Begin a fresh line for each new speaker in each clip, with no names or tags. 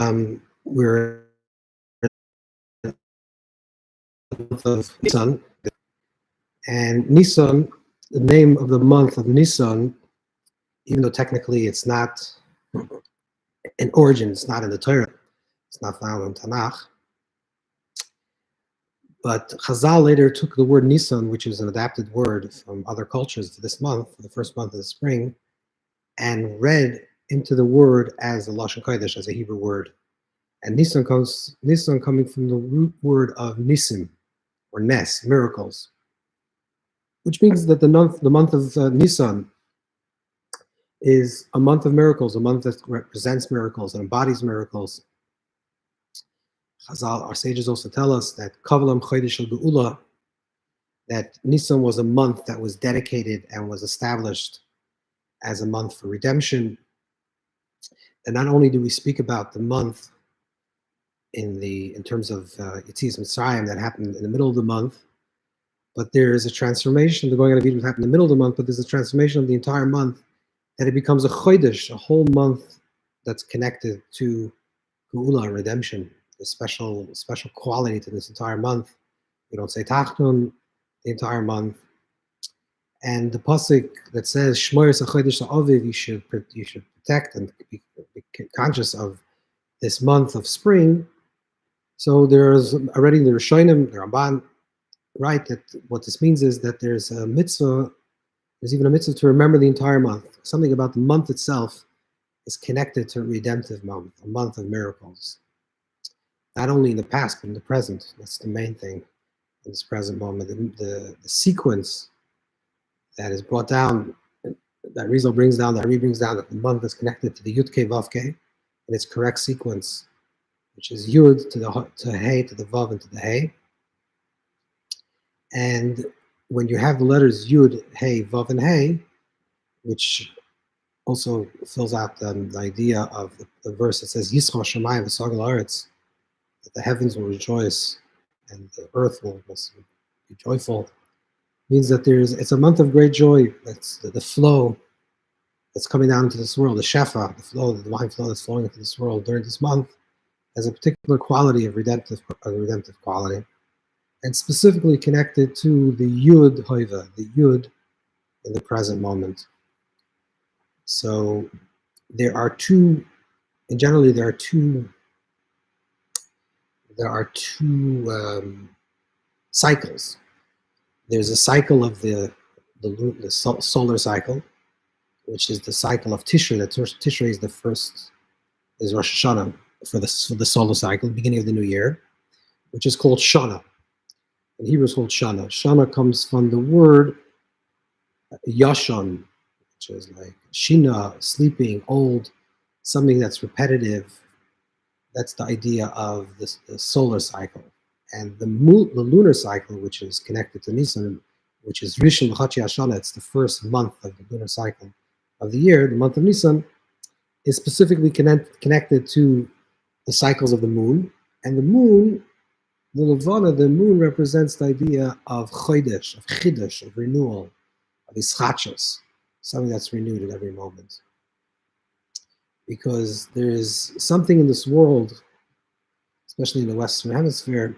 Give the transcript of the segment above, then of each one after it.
We're in the month of Nisan, and Nisan, the name of the month of Nisan, even though technically it's not in origin, it's not in the Torah, it's not found in Tanakh, but Chazal later took the word Nisan, which is an adapted word from other cultures for this month, for the first month of the spring, and read into the word as a Lashon Kodesh, as a Hebrew word. And Nisan coming from the root word of Nisim, or Nes, miracles, which means that the month of Nisan is a month of miracles, a month that represents miracles and embodies miracles. Chazal, our sages also tell us that Kavalam Chodesh Geula, that Nisan was a month that was dedicated and was established as a month for redemption. And not only do we speak about the month in terms of Yetzias Mitzrayim that happened in the middle of the month, but there is a transformation. The going out of Egypt happened in the middle of the month, but there's a transformation of the entire month, that it becomes a chodesh, a whole month that's connected to Geula and redemption. A special quality to this entire month. We don't say Tachnun the entire month. And the pasuk that says Shmoyos HaChodesh HaAviv, you should protect and be conscious of this month of spring. So there's already the Rishonim, the Ramban, right? That what this means is that there's a mitzvah. There's even a mitzvah to remember the entire month. Something about the month itself is connected to a redemptive month, a month of miracles. Not only in the past, but in the present. That's the main thing in this present moment. The sequence that is brought down, that Rizal brings down, that Ari brings down, that the month is connected to the Yud Ke Vav Ke in its correct sequence, which is Yud to Hey, to the Vav, and to the Hey. And when you have the letters Yud, Hey, Vav, and Hey, which also fills out the idea of the verse that says Yisro Shamayim v'Sagal Haaretz, that the heavens will rejoice and the earth will be joyful, means that it's a month of great joy. That's the flow that's coming down into this world, the shefa, the flow, the divine flow that's flowing into this world during this month, has a particular quality of redemptive quality, and specifically connected to the Yud Hoiva, the Yud in the present moment. So there are two cycles. There's a cycle of the solar cycle, which is the cycle of Tishrei. That Tishrei is Rosh Hashanah for the solar cycle, the beginning of the new year, which is called Shana. In Hebrew, it's called Shana. Shana comes from the word Yashon, which is like Shina, sleeping, old, something that's repetitive. That's the idea of the solar cycle. And the lunar cycle, which is connected to Nisan, which is Rishon L'Chachi Hashana, it's the first month of the lunar cycle of the year, the month of Nisan, is specifically connected to the cycles of the moon. And the moon, the Levana, the moon represents the idea of Chodesh, of Chidush, of renewal, of Ischachos, something that's renewed at every moment. Because there is something in this world, especially in the Western Hemisphere,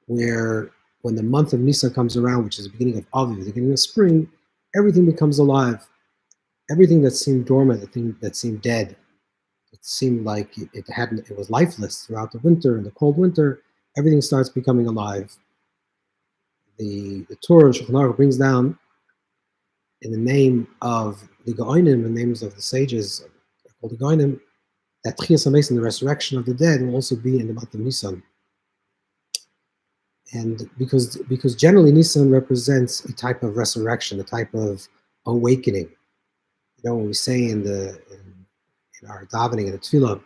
where when the month of Nisan comes around, which is the beginning of Aviv, the beginning of spring, everything becomes alive. Everything that seemed dormant, the thing that seemed dead, it seemed like it was lifeless throughout the winter, and the cold winter, everything starts becoming alive. The Torah and Shulchan Aruch brings down, in the name of the Gaonim, the names of the sages called the Gaonim, that Tchias HaMesim, the resurrection of the dead, will also be in the month of Nisan. And because generally Nisan represents a type of resurrection, a type of awakening. You know, when we say in our davening, in the tefillah,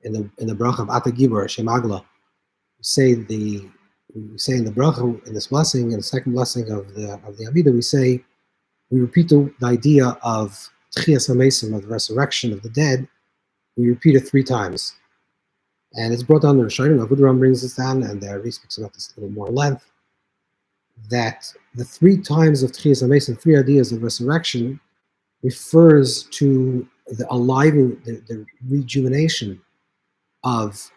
in the bracha of Ata Gibor, Shem Agla, we say in the bracha, in this blessing, in the second blessing of the Amidah, we repeat the idea of Tchias HaMesim, of the resurrection of the dead. We repeat it 3 times. And it's brought down the Rishonim. Avudraham brings this down, and the Ari speaks about this a little more length, that the 3 times of Tchias HaMesim, 3 ideas of resurrection, refers to the rejuvenation of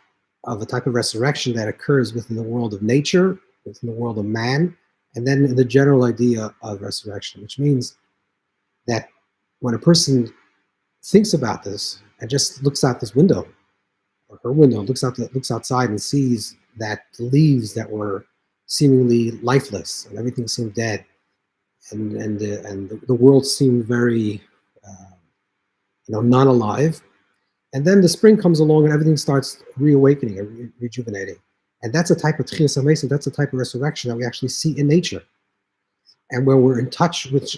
a type of resurrection that occurs within the world of nature, within the world of man, and then the general idea of resurrection, which means that when a person thinks about this and just looks out this window, or her window, looks outside and sees that the leaves that were seemingly lifeless and everything seemed dead, and the world seemed very non-alive. And then the spring comes along and everything starts reawakening and rejuvenating. And that's a type of tchias hameisim, that's a type of resurrection that we actually see in nature. And when we're in touch with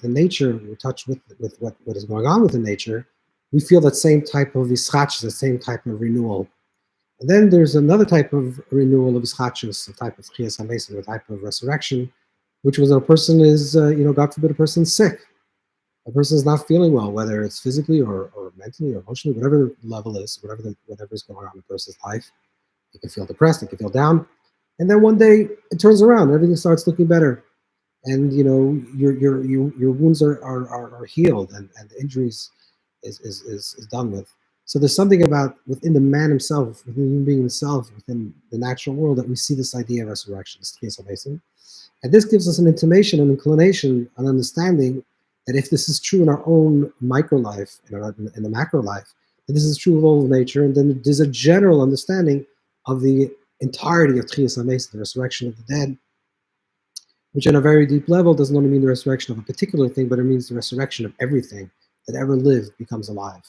the nature, we're in touch with what is going on with the nature, we feel that same type of ischachus, the same type of renewal. And then there's another type of renewal of ischachus, a type of tchias hameisim, a type of resurrection, which was when a person is, God forbid, a person's sick. A person is not feeling well, whether it's physically or mentally or emotionally, whatever the level is, whatever is going on in a person's life. You can feel depressed, you can feel down, and then one day it turns around, everything starts looking better, and your wounds are healed, and the injuries is done with. So there's something about within the man himself, within the human being himself, within the natural world, that we see this idea of resurrection, this case of Mason. And this gives us an intimation, an inclination, an understanding that if this is true in our own micro life, in the macro life, that this is true of all of nature, and then there's a general understanding of the entirety of Tchias HaMesim, the resurrection of the dead, which on a very deep level doesn't only mean the resurrection of a particular thing, but it means the resurrection of everything that ever lived becomes alive.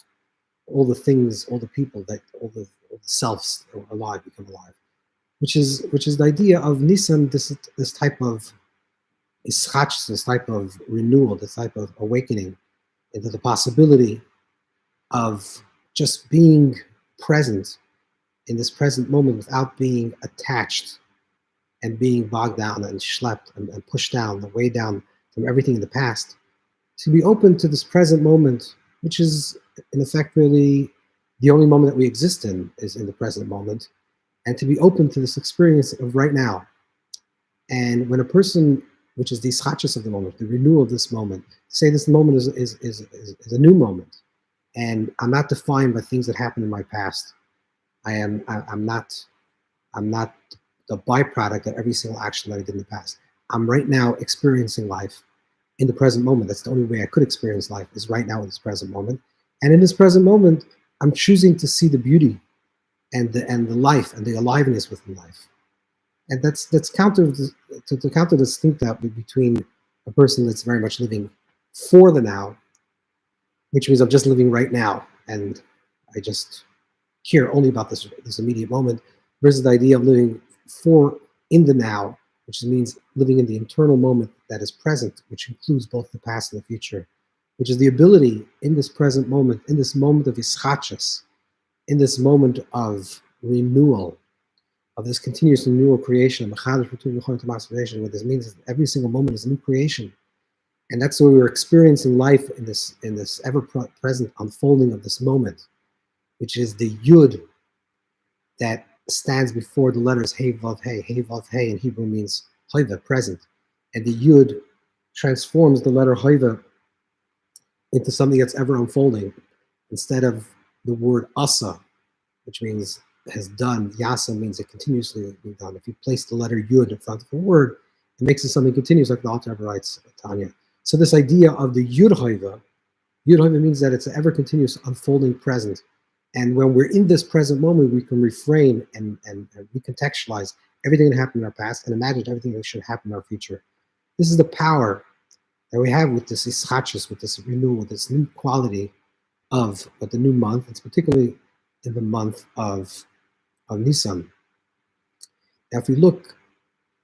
All the things, all the people, all the selves that were alive become alive. Which is the idea of Nisan, this type of ischach, this type of renewal, this type of awakening into the possibility of just being present in this present moment without being attached and being bogged down and schlepped and pushed down, way down from everything in the past, to be open to this present moment, which is in effect really the only moment that we exist in, is in the present moment, and to be open to this experience of right now. And when a person, which is the ischachus of the moment, the renewal of this moment, say this moment is a new moment, and I'm not defined by things that happened in my past. I'm not the byproduct of every single action that I did in the past. I'm right now experiencing life in the present moment. That's the only way I could experience life, is right now in this present moment. And in this present moment, I'm choosing to see the beauty and the life and the aliveness within life. And that's counter to counter this think that between a person that's very much living for the now, which means I'm just living right now and I just care only about this immediate moment, versus the idea of living for in the now, which means living in the internal moment that is present, which includes both the past and the future, which is the ability in this present moment, in this moment of ischachus, in this moment of renewal, of this continuous renewal creation, what this means is every single moment is a new creation. And that's where we're experiencing life in this ever-present unfolding of this moment, which is the yud that stands before the letters hey, vav, hey. Hey, vav, hey in Hebrew means hoiva, present. And the yud transforms the letter hoiva into something that's ever unfolding. Instead of the word asa, which means has done, yasa means it continuously being done. If you place the letter yud in front of a word, it makes it something continuous, like the Alter Rebbe writes, Tanya. So this idea of the yud hoiva means that it's an ever continuous unfolding present. And when we're in this present moment, we can reframe and recontextualize everything that happened in our past and imagine everything that should happen in our future. This is the power that we have with this ischachus, with this renewal, with this new quality of the new month. It's particularly in the month of Nisan. Now, if we look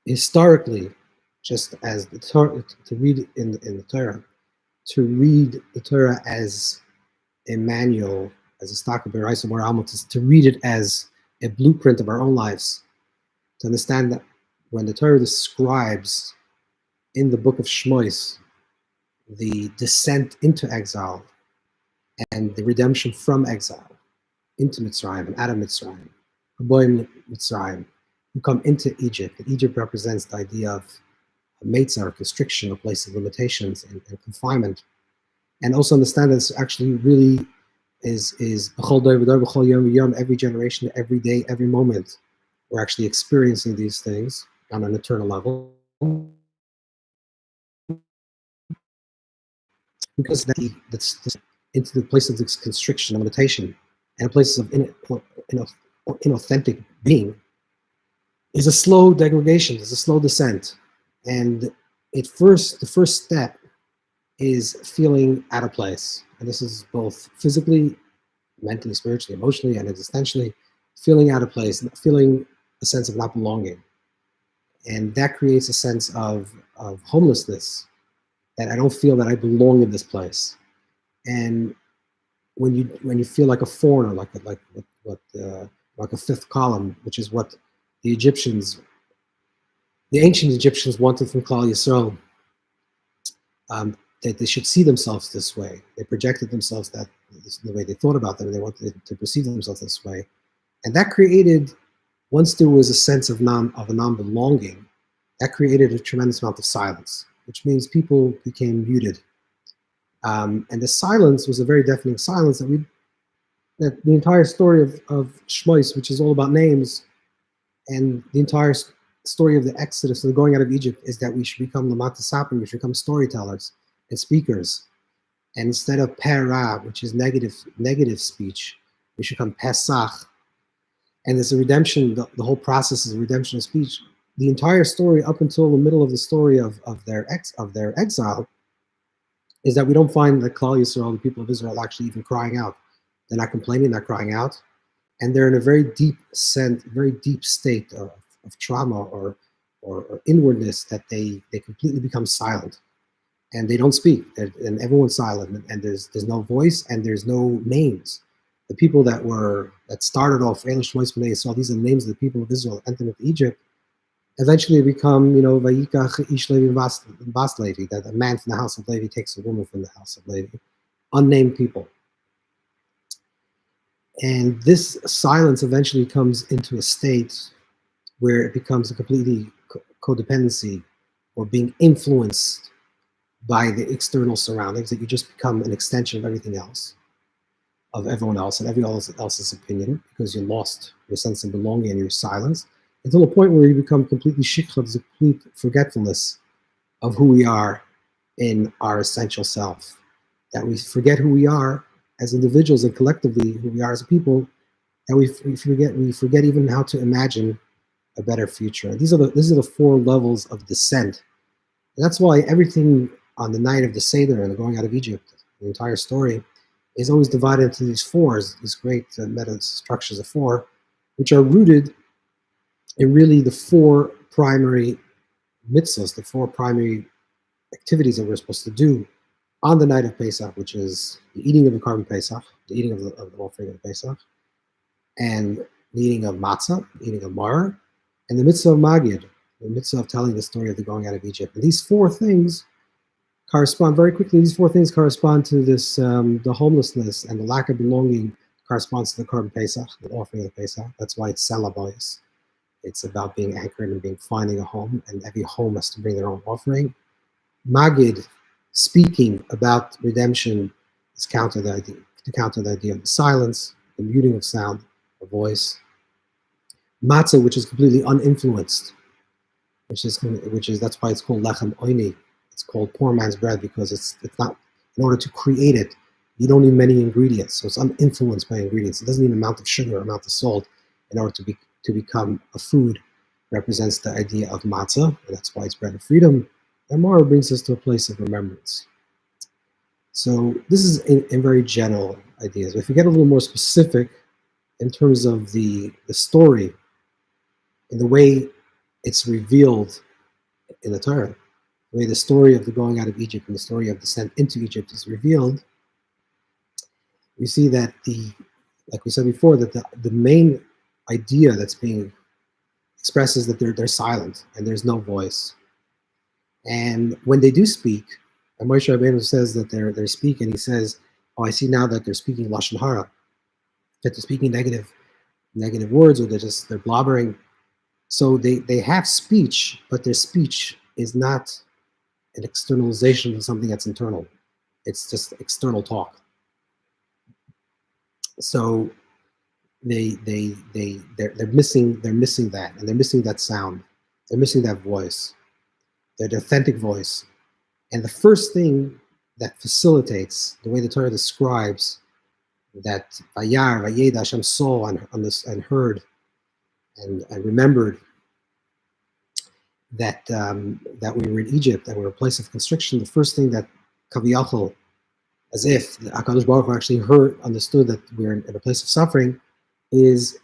historically, just as the Torah, to read in the Torah, to read the Torah as a manual, as a stock of Beraisa Moramot, to read it as a blueprint of our own lives, to understand that when the Torah describes in the book of Shmois the descent into exile and the redemption from exile into Mitzrayim and out of Mitzrayim, Haboim Mitzrayim, who come into Egypt. And Egypt represents the idea of a Meitzar, constriction, a place of limitations and confinement. And also understand that it's actually really is b'chol dor v'dor, b'chol yom v'yom, every generation, every day, every moment. We're actually experiencing these things on an eternal level. Because that's into the place of this constriction and limitation, and a place of inauthentic being, is a slow degradation, is a slow descent. And the first step is feeling out of place. And this is both physically, mentally, spiritually, emotionally, and existentially, feeling out of place, feeling a sense of not belonging. And that creates a sense of homelessness, that I don't feel that I belong in this place. And when you feel like a foreigner, like a fifth column, which is what the Egyptians, the ancient Egyptians wanted from Klal Yisrael, that they should see themselves this way. They projected themselves that the way they thought about them. They wanted to perceive themselves this way, and that created, once there was a sense of a non-belonging, that created a tremendous amount of silence, which means people became muted. And the silence was a very deafening silence that the entire story of Shmois, which is all about names, and the entire story of the Exodus and the going out of Egypt, is that we should become Lamata Sapim, we should become storytellers and speakers. And instead of Perah, which is negative speech, we should become Pesach. And there's a redemption, the whole process is a redemption of speech. The entire story up until the middle of the story of their exile is that we don't find the Klal Yisrael, the people of Israel, actually even crying out. They're not complaining, they're crying out. And they're in a very deep state of trauma or inwardness, that they completely become silent. And they don't speak, and everyone's silent, and there's no voice, and there's no names. The people that started off, these are the names of the people of Israel entered into Egypt, eventually become, Vayikach Ish Levi Bas Levi, that a man from the house of Levi takes a woman from the house of Levi, unnamed people. And this silence eventually comes into a state where it becomes a completely codependency, or being influenced by the external surroundings, that you just become an extension of everything else, of everyone else and everyone else's opinion, because you lost your sense of belonging and your silence, until a point where you become completely shikha, a complete forgetfulness of who we are in our essential self, that we forget who we are as individuals, and collectively who we are as a people, that we forget even how to imagine a better future. These are the four levels of descent. And that's why everything on the night of the Seder and the going out of Egypt, the entire story, is always divided into these fours, these great meta structures of four, which are rooted in really the four primary mitzvahs, the four primary activities that we're supposed to do on the night of Pesach, which is the eating of the Korban Pesach, the eating of the offering of Pesach, and the eating of matzah, the eating of maror, and the mitzvah of Magid, the mitzvah of telling the story of the going out of Egypt. And these four things correspond very quickly. These four things correspond to this, the homelessness and the lack of belonging corresponds to the Korban Pesach, the offering of the Pesach. That's why it's Selabois. It's about being anchored and finding a home, and every home has to bring their own offering. Magid, speaking about redemption, is to counter the idea of the silence, the muting of sound, of voice. Matzah, which is completely uninfluenced, which is that's why it's called lechem oini. It's called poor man's bread, because it's not, in order to create it, you don't need many ingredients, so it's uninfluenced by ingredients. It doesn't need an amount of sugar or amount of salt in order to become a food. Represents the idea of matzah, and that's why it's bread of freedom. And maror brings us to a place of remembrance. So this is in very general ideas. If we get a little more specific in terms of the story and the way it's revealed in the Torah, the way the story of the going out of Egypt and the story of descent into Egypt is revealed, we see that like we said before, that the main idea that's being expressed is that they're silent and there's no voice. And when they do speak, and Moshe Rabbeinu says that they're speaking, he says, "Oh, I see now that they're speaking lashon hara, that they're speaking negative words, or they're blobbering." So they have speech, but their speech is not an externalization of something that's internal. It's just external talk. So they're missing that, and they're missing that sound. They're missing that voice, their authentic voice. And the first thing that facilitates the way the Torah describes that Vayar, Vayeda, Hashem saw and heard and remembered that that we were in Egypt and we were a place of constriction. The first thing that Kaviyachol, as if the Hakadosh Baruch Hu actually heard, understood that we're in a place of suffering, is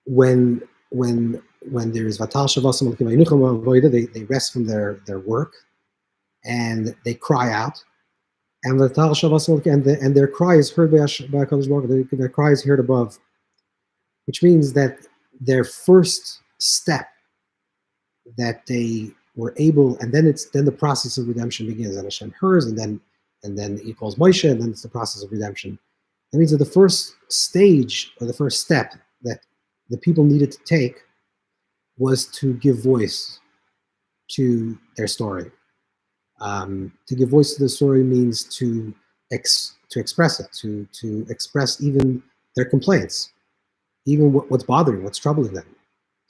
when there is Vatal Shavasam they rest from their work and they cry out, and Vatal Shavasam and their cry is heard by Hakadosh Baruch Hu. Their cry is heard above, which means that their first step that they were able, and then the process of redemption begins, and Hashem hears, and then he calls Moshe, and then it's the process of redemption. That means that the first stage or the first step that the people needed to take was to give voice to their story. To give voice to the story means to express it, to express even their complaints, even what's bothering, what's troubling them,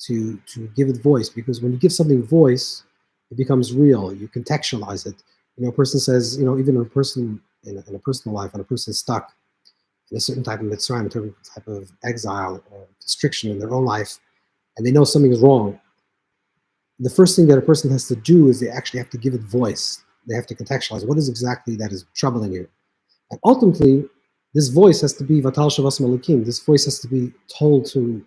to give it voice. Because when you give something voice, it becomes real. You contextualize it. A person says, even a person in a personal life, when a person is stuck in a certain type of mitzrayim, a certain type of exile or constriction in their own life, and they know something is wrong, the first thing that a person has to do is they actually have to give it voice. They have to contextualize what is exactly that is troubling you. And ultimately, this voice has to be Vatal Shavasam Elokim. This voice has to be told to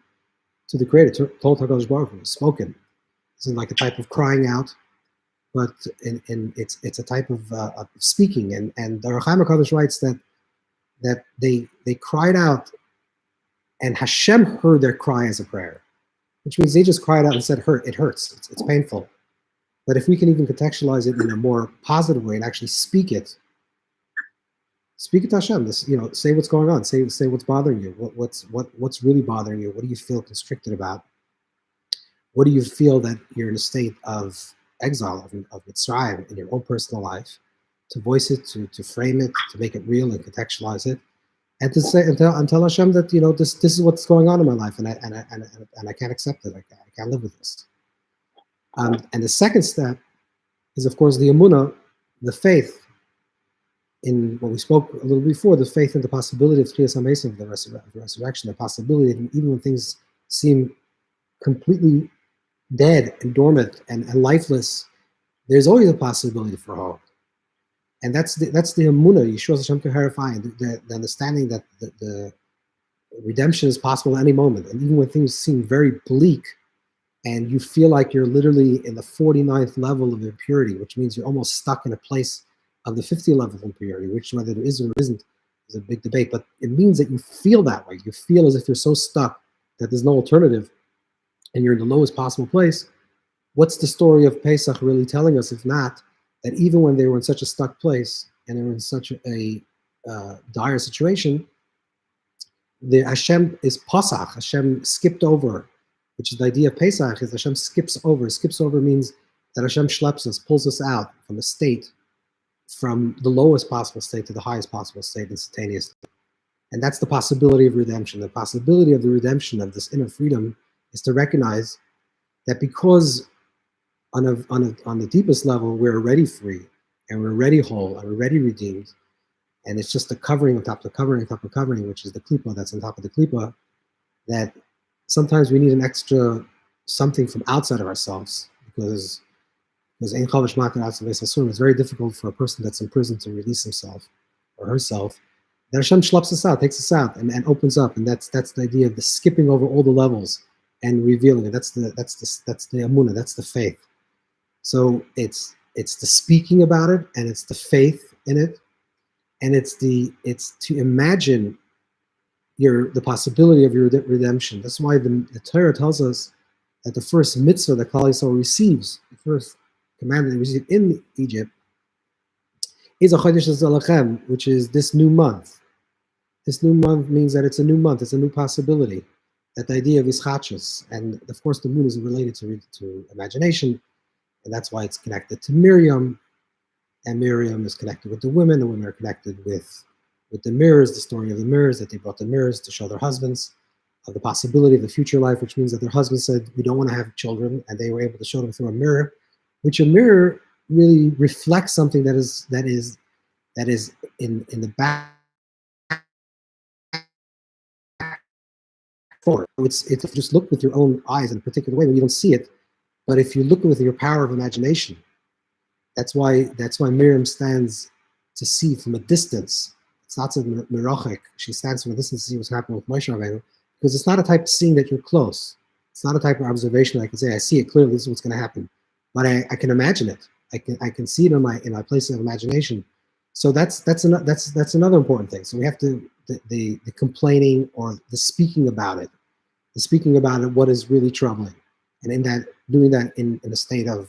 the Creator, told to HaKadosh Baruch Hu, spoken. It's like a type of crying out, but it's a type of speaking. And the Rechaim HaKadosh writes that they cried out, and Hashem heard their cry as a prayer, which means they just cried out and said, it hurts, it's painful. But if we can even contextualize it in a more positive way and actually speak it to Hashem, say what's going on, say what's bothering you, what's really bothering you, what do you feel constricted about, what do you feel that you're in a state of exile, of Mitzrayim in your own personal life, to voice it, to frame it, to make it real and contextualize it, and to say and tell Hashem that this is what's going on in my life, and I can't accept it. I can't live with this. And the second step is, of course, the emunah, the faith in what we spoke a little before, the faith in the possibility of Tchiyas HaMesim, of the resurrection, the possibility that even when things seem completely dead and dormant and lifeless, there's always a possibility for hope. And that's the emunah, Yeshua Hashem Keharifying, the understanding that the redemption is possible at any moment. And even when things seem very bleak, and you feel like you're literally in the 49th level of impurity, which means you're almost stuck in a place of the 50th level of impurity, which whether it is or isn't is a big debate. But it means that you feel that way. You feel as if you're so stuck that there's no alternative, and you're in the lowest possible place. What's the story of Pesach really telling us, if not that even when they were in such a stuck place and they were in such a dire situation, the Hashem is Pasach. Hashem skipped over, which is the idea of Pesach, is Hashem skips over. Skips over means that Hashem schleps us, pulls us out from a state, from the lowest possible state to the highest possible state instantaneously. And that's the possibility of redemption. The possibility of the redemption of this inner freedom is to recognize that because on the deepest level, we're already free, and we're already whole, and we're already redeemed, and it's just the covering on top of the covering on top of the covering, which is the klipa that's on top of the klipa, that sometimes we need an extra something from outside of ourselves, because it's very difficult for a person that's in prison to release himself or herself. Then Hashem schleps us out, takes us out, and opens up, and that's the idea of the skipping over all the levels and revealing it. That's the emunah, that's the faith. So it's the speaking about it, and it's the faith in it, and it's to imagine the possibility of your redemption. That's why the Torah tells us that the first mitzvah that Klal Yisrael receives, the first commandment they received in Egypt, is a Chodesh Zalachem, which is this new month. This new month means that it's a new month, it's a new possibility. That the idea of Ischachus, and of course the moon is related to imagination, and that's why it's connected to Miriam, and Miriam is connected with the women are connected with with the mirrors, the story of the mirrors, that they brought the mirrors to show their husbands of the possibility of the future life, which means that their husbands said, we don't want to have children, and they were able to show them through a mirror, which a mirror really reflects something that is in the back forward. It's if you just look with your own eyes in a particular way, you don't see it. But if you look with your power of imagination, that's why Miriam stands to see from a distance. It's not so mirachik. She stands from a distance to see what's happening with Moshe Rabbeinu, because it's not a type of seeing that you're close. It's not a type of observation I can say, I see it clearly, this is what's going to happen. But I can imagine it. I can see it in my place of imagination. So that's another important thing. So we have to the complaining or the speaking about it, what is really troubling, and in that doing that in a state of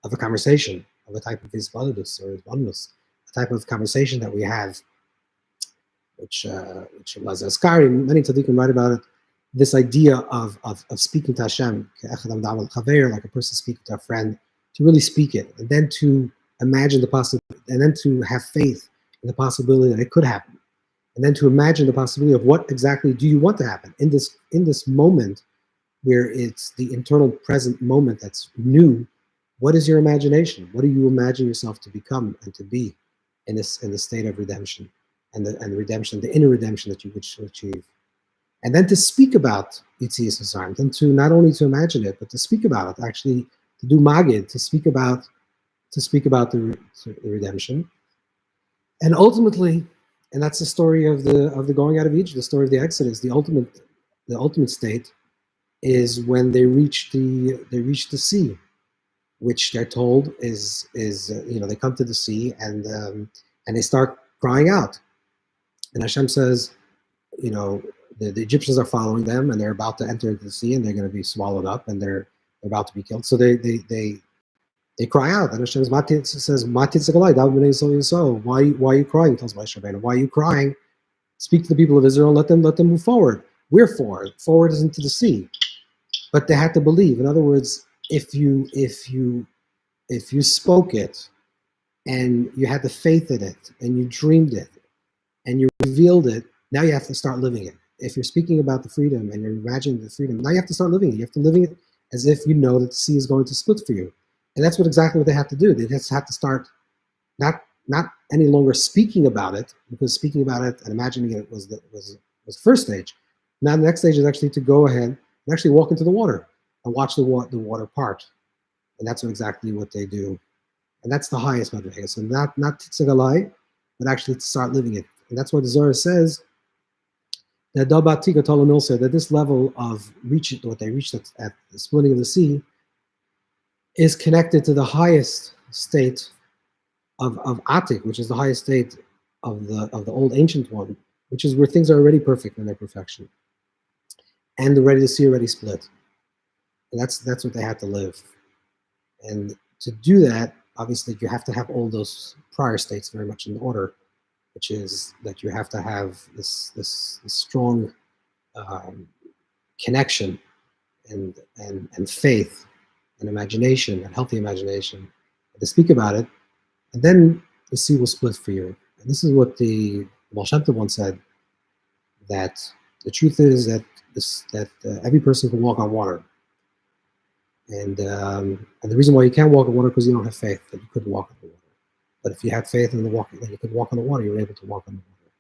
a conversation, of a type of hisbadus or hisbadus, a type of conversation that we have, which was Askari, many tzaddikim write about it. This idea of speaking to Hashem, like a person speaking to a friend, to really speak it, and then to imagine the possibility, and then to have faith in the possibility that it could happen, and then to imagine the possibility of what exactly do you want to happen in this moment, where it's the internal present moment that's new. What is your imagination? What do you imagine yourself to become and to be in the state of redemption, and the redemption, the inner redemption that you wish to achieve? And then to speak about Yitzias Mitzrayim, then to not only to imagine it, but to speak about it, actually to do magid, to speak about the redemption, and ultimately, and that's the story of the going out of Egypt, the story of the Exodus. The ultimate state is when they reach the sea, which they're told is they come to the sea, and they start crying out, and Hashem says, the Egyptians are following them, and they're about to enter into the sea, and they're going to be swallowed up, and they're about to be killed. So they cry out, and Hashem says, why are you crying? He tells Moshe Rabbeinu, why are you crying? Speak to the people of Israel, let them move forward. We're forward is into the sea. But they had to believe. In other words, if you spoke it, and you had the faith in it, and you dreamed it, and you revealed it, now you have to start living it. If you're speaking about the freedom and you're imagining the freedom, now you have to start living it. You have to live it as if you know that the sea is going to split for you. And that's exactly what they have to do. They just have to start not any longer speaking about it, because speaking about it and imagining it was the first stage. Now the next stage is actually to go ahead and actually walk into the water and watch the water part. And that's exactly what they do. And that's the highest madriga. So not titzagalai, but actually to start living it. And that's what the Zohar says, that Dabatika Tolomil said that this level of what they reached at the splitting of the sea is connected to the highest state of Atik, which is the highest state of the old ancient one, which is where things are already perfect in their perfection, and the sea already split. And that's what they had to live. And to do that, obviously, you have to have all those prior states very much in order, which is that you have to have this strong connection and faith and imagination and healthy imagination, and to speak about it, and then the sea will split for you. And this is what the Baal Shem Tov once said, that the truth is that every person can walk on water, and the reason why you can't walk on water because you don't have faith that you couldn't walk on the water. But if you had faith in that you could walk on the water, you were able to walk on the water.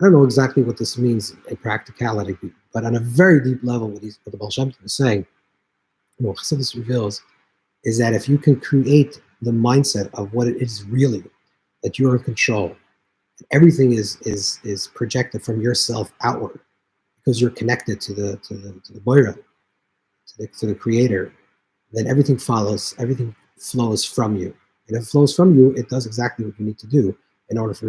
I don't know exactly what this means in practicality, but on a very deep level, what the Baal Shem Tov is saying, what Chassidus reveals, is that if you can create the mindset of what it is really, that you're in control, everything is projected from yourself outward, because you're connected to the Boira, to the Creator, then everything follows, everything flows from you. And if it flows from you, it does exactly what you need to do in order for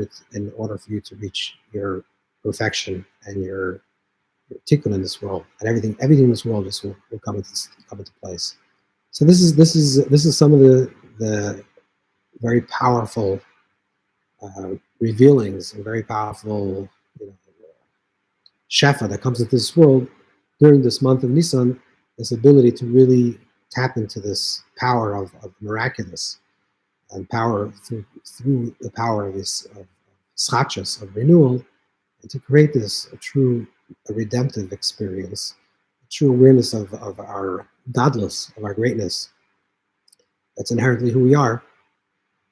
you to reach your perfection and your tikkun in this world, and everything in this world just will come into place. So this is some of the very powerful revealings and very powerful shefa that comes into this world during this month of Nisan. This ability to really tap into this power of miraculous, and power through the power of schachas, of renewal, And to create this a redemptive experience, a true awareness of our godless, of our greatness, that's inherently who we are,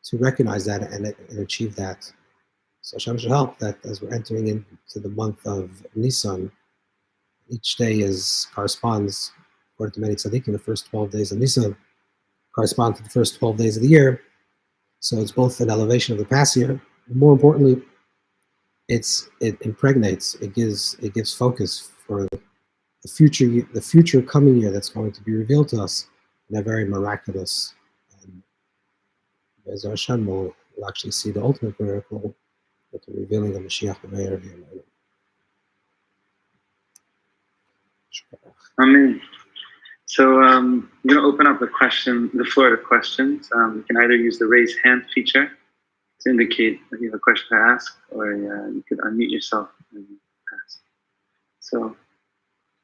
to recognize that and achieve that. So Hashem should help that as we're entering into the month of Nisan, each day corresponds, according to many tzaddikim, the first 12 days of Nisan correspond to the first 12 days of the year. So it's both an elevation of the past year. More importantly, it impregnates, it gives focus for the future coming year that's going to be revealed to us in a very miraculous. And as Hashem will actually see the ultimate miracle with the revealing of Mashiach B'meir.
Amen. So I'm going to open up the floor to questions. You can either use the raise hand feature to indicate that you have a question to ask, or you could unmute yourself and ask. So